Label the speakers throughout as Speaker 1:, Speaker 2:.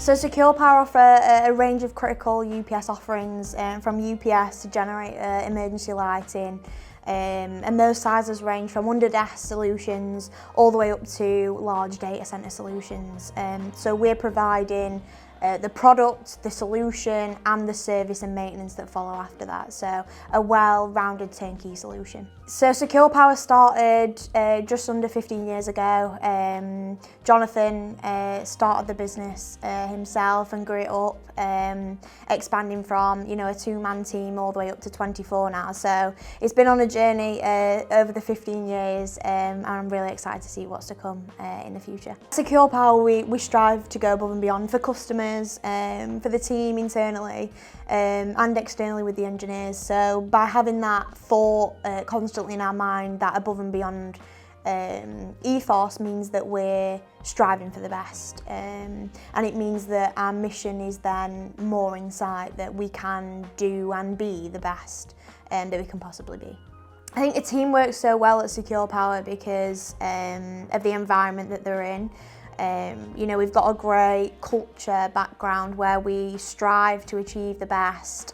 Speaker 1: So Secure Power offer a range of critical UPS offerings, from UPS to generate emergency lighting, and those sizes range from under-desk solutions all the way up to large data centre solutions. So we're providing the product, the solution and the service and maintenance that follow after that, so a well-rounded turnkey solution. So Secure Power started just under 15 years ago. Jonathan started the business himself and grew it up, expanding from a 2-man team all the way up to 24 now. So it's been on a journey over the 15 years, and I'm really excited to see what's to come in the future. Secure Power, we strive to go above and beyond for customers, for the team internally, and externally with the engineers. So by having that thought constantly in our mind, that above and beyond ethos, means that we're striving for the best, and it means that our mission is then more in sight, that we can do and be the best that we can possibly be. I think the team works so well at Secure Power because of the environment that they're in. We've got a great culture background where we strive to achieve the best.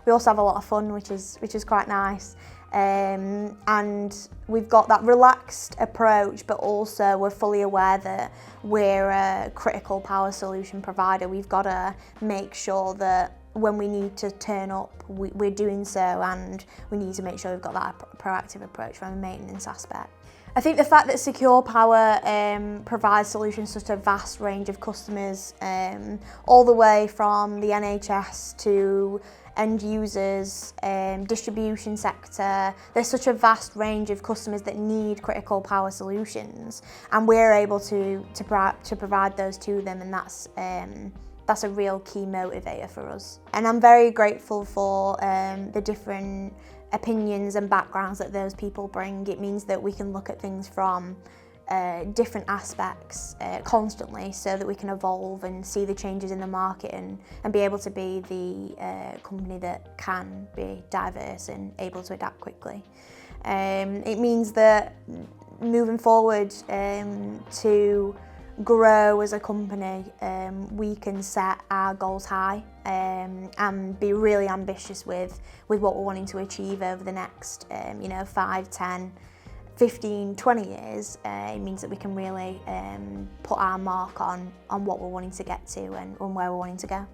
Speaker 1: We also have a lot of fun, which is quite nice. And we've got that relaxed approach, but also we're fully aware that we're a critical power solution provider. We've got to make sure that when we need to turn up, we're doing so, and we need to make sure we've got that proactive approach from a maintenance aspect. I think the fact that Secure Power provides solutions to such a vast range of customers, all the way from the NHS to end users, distribution sector. There's such a vast range of customers that need critical power solutions, and we're able to provide those to them, and that's a real key motivator for us. And I'm very grateful for the different opinions and backgrounds that those people bring. It means that we can look at things from different aspects constantly, so that we can evolve and see the changes in the market and be able to be the company that can be diverse and able to adapt quickly. It means that moving forward, to grow as a company, we can set our goals high and be really ambitious with what we're wanting to achieve over the next 5, 10, 15, 20 years. It means that we can really put our mark on what we're wanting to get to and where we're wanting to go.